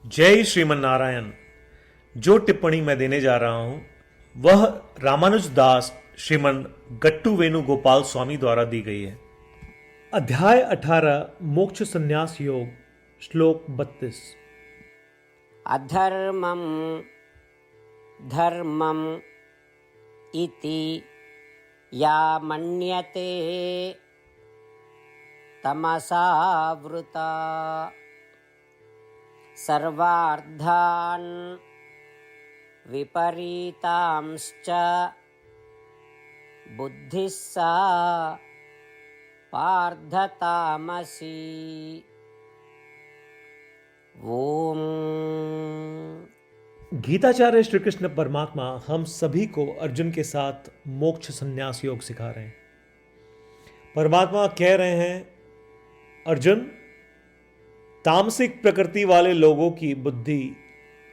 जय श्रीमन नारायण। जो टिप्पणी मैं देने जा रहा हूं वह रामानुज दास श्रीमन गट्टू वेणुगोपाल स्वामी द्वारा दी गई है। अध्याय 18 मोक्ष संन्यास योग, श्लोक 32। अधर्मं धर्मम् इति या मन्यते तमसावृता सर्वार्थान् विपरीतांश्च बुद्धिः सा पार्थतामसी। ओम। गीताचार्य श्री कृष्ण परमात्मा हम सभी को अर्जुन के साथ मोक्ष संन्यास योग सिखा रहे हैं। परमात्मा कह रहे हैं, अर्जुन, तामसिक प्रकृति वाले लोगों की बुद्धि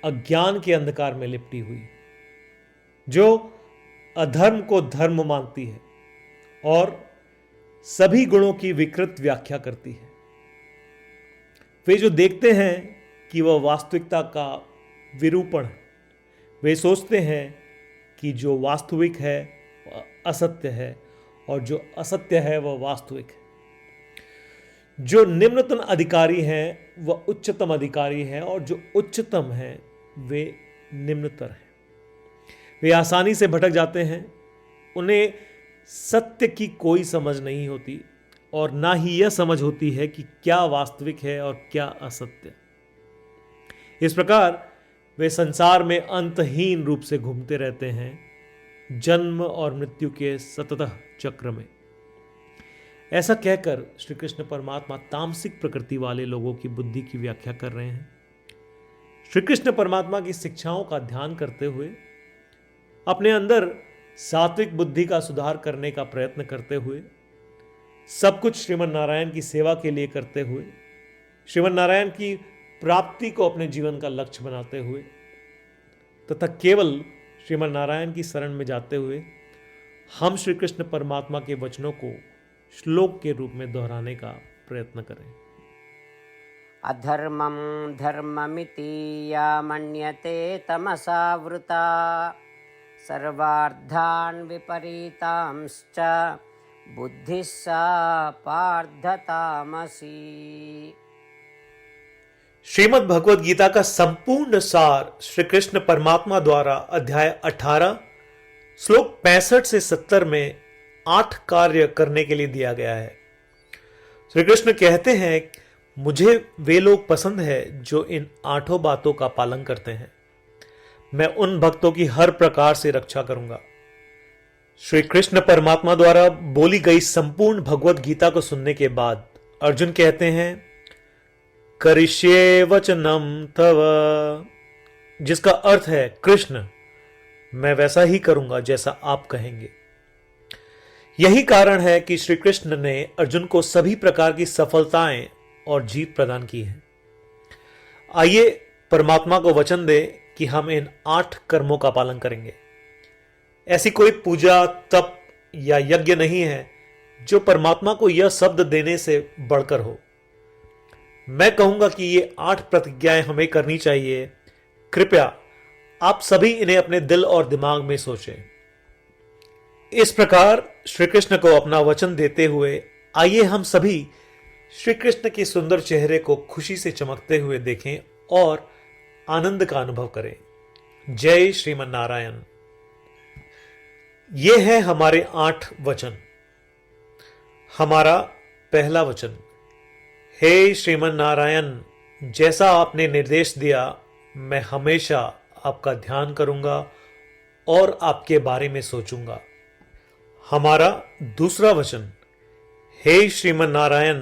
अज्ञान के अंधकार में लिपटी हुई, जो अधर्म को धर्म मानती है और सभी गुणों की विकृत व्याख्या करती है। वे जो देखते हैं कि वह वास्तविकता का विरूपण है, वे सोचते हैं कि जो वास्तविक है वह असत्य है और जो असत्य है वह वास्तविक है। जो निम्नतम अधिकारी हैं वह उच्चतम अधिकारी हैं और जो उच्चतम हैं वे निम्नतर हैं। वे आसानी से भटक जाते हैं, उन्हें सत्य की कोई समझ नहीं होती और ना ही यह समझ होती है कि क्या वास्तविक है और क्या असत्य। इस प्रकार वे संसार में अंतहीन रूप से घूमते रहते हैं, जन्म और मृत्यु के सततः चक्र में। ऐसा कहकर श्री कृष्ण परमात्मा तामसिक प्रकृति वाले लोगों की बुद्धि की व्याख्या कर रहे हैं। श्री कृष्ण परमात्मा की शिक्षाओं का ध्यान करते हुए, अपने अंदर सात्विक बुद्धि का सुधार करने का प्रयत्न करते हुए, सब कुछ श्रीमन नारायण की सेवा के लिए करते हुए, श्रीमन नारायण की प्राप्ति को अपने जीवन का लक्ष्य बनाते हुए तथा केवल श्रीमन नारायण की शरण में जाते हुए हम श्री कृष्ण परमात्मा के वचनों को श्लोक के रूप में दोहराने का प्रयत्न करें। अधर्मं धर्ममिति या मन्यते तमसावृता सर्वार्थान् विपरीतांश्च बुद्धिः सा पार्थतामसी। श्रीमद् भगवद गीता का संपूर्ण सार श्री कृष्ण परमात्मा द्वारा अध्याय 18 श्लोक 65 से 70 में 8 कार्य करने के लिए दिया गया है। श्री कृष्ण कहते हैं, मुझे वे लोग पसंद है जो इन 8 बातों का पालन करते हैं। मैं उन भक्तों की हर प्रकार से रक्षा करूंगा। श्री कृष्ण परमात्मा द्वारा बोली गई संपूर्ण भगवद गीता को सुनने के बाद अर्जुन कहते हैं, करिष्ये वचनम तव, जिसका अर्थ है, कृष्ण, मैं वैसा ही करूंगा जैसा आप कहेंगे। यही कारण है कि श्री कृष्ण ने अर्जुन को सभी प्रकार की सफलताएं और जीत प्रदान की है। आइए परमात्मा को वचन दें कि हम इन 8 कर्मों का पालन करेंगे। ऐसी कोई पूजा, तप या यज्ञ नहीं है जो परमात्मा को यह शब्द देने से बढ़कर हो। मैं कहूंगा कि ये 8 प्रतिज्ञाएं हमें करनी चाहिए। कृपया आप सभी इन्हें अपने दिल और दिमाग में सोचें। इस प्रकार श्री कृष्ण को अपना वचन देते हुए आइए हम सभी श्री कृष्ण के सुंदर चेहरे को खुशी से चमकते हुए देखें और आनंद का अनुभव करें। जय श्रीमन नारायण। ये है हमारे 8 वचन। हमारा पहला वचन, हे श्रीमन नारायण, जैसा आपने निर्देश दिया मैं हमेशा आपका ध्यान करूंगा और आपके बारे में सोचूंगा। हमारा दूसरा वचन, हे श्रीमन नारायण,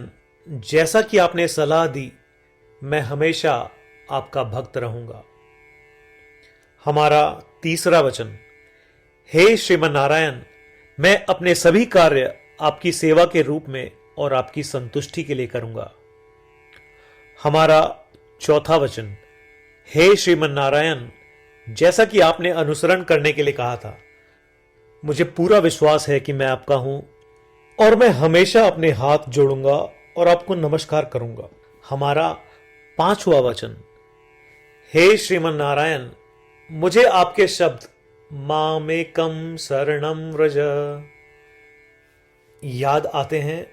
जैसा कि आपने सलाह दी मैं हमेशा आपका भक्त रहूंगा। हमारा तीसरा वचन, हे श्रीमन नारायण, मैं अपने सभी कार्य आपकी सेवा के रूप में और आपकी संतुष्टि के लिए करूंगा। हमारा चौथा वचन, हे श्रीमन नारायण, जैसा कि आपने अनुसरण करने के लिए कहा था, मुझे पूरा विश्वास है कि मैं आपका हूं और मैं हमेशा अपने हाथ जोड़ूंगा और आपको नमस्कार करूंगा। हमारा 5वां वचन, हे श्रीमन नारायण, मुझे आपके शब्द मामेकम शरणम व्रज याद आते हैं,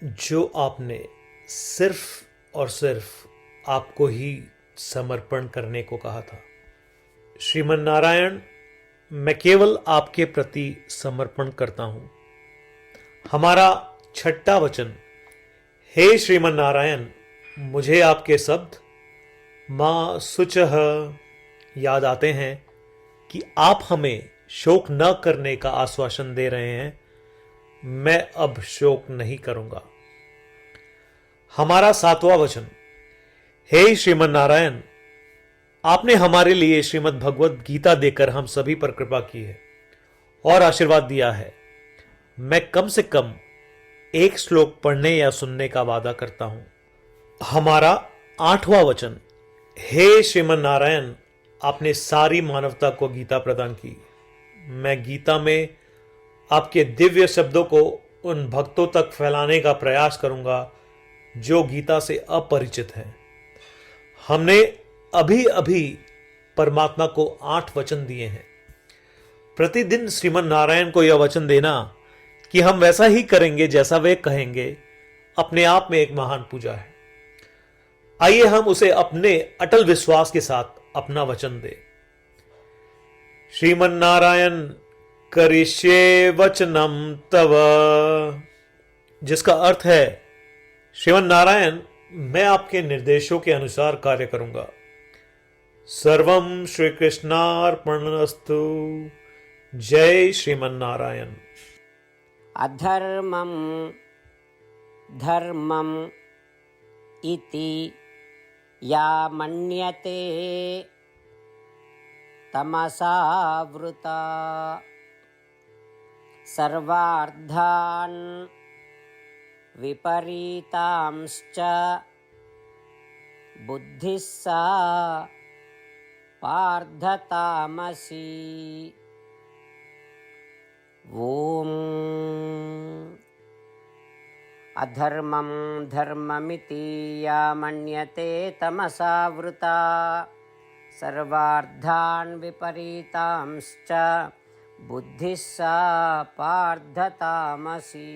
जो आपने सिर्फ और सिर्फ आपको ही समर्पण करने को कहा था। श्रीमन नारायण, मैं केवल आपके प्रति समर्पण करता हूं। हमारा छठा वचन, हे श्रीमन नारायण, मुझे आपके शब्द मां शुचः याद आते हैं कि आप हमें शोक न करने का आश्वासन दे रहे हैं। मैं अब शोक नहीं करूंगा। हमारा सातवां वचन, हे श्रीमन नारायण, आपने हमारे लिए श्रीमद् भगवत गीता देकर हम सभी पर कृपा की है और आशीर्वाद दिया है। मैं कम से कम एक श्लोक पढ़ने या सुनने का वादा करता हूं। हमारा आठवां वचन, हे श्रीमन नारायण, आपने सारी मानवता को गीता प्रदान की। मैं गीता में आपके दिव्य शब्दों को उन भक्तों तक फैलाने का प्रयास करूंगा जो गीता से अपरिचित हैं। हमने अभी अभी परमात्मा को 8 वचन दिए हैं। प्रतिदिन श्रीमन नारायण को यह वचन देना कि हम वैसा ही करेंगे जैसा वे कहेंगे, अपने आप में एक महान पूजा है। आइए हम उसे अपने अटल विश्वास के साथ अपना वचन दें। श्रीमन नारायण करिष्ये वचनम तव, जिसका अर्थ है, श्रीमन नारायण, मैं आपके निर्देशों के अनुसार कार्य करूंगा। सर्वम श्री कृष्णार्पणमस्तु। जय श्रीमन नारायण। अधर्मं धर्मम् इति या मन्यते तमसावृता सर्वार्थान् विपरीतांश्च बुद्धिः सा पार्थतामसी। ॐ अधर्मं धर्ममिति या मन्यते तमसावृता सर्वार्थान् विपरीतांश्च बुद्धिः सा पार्थतामसी।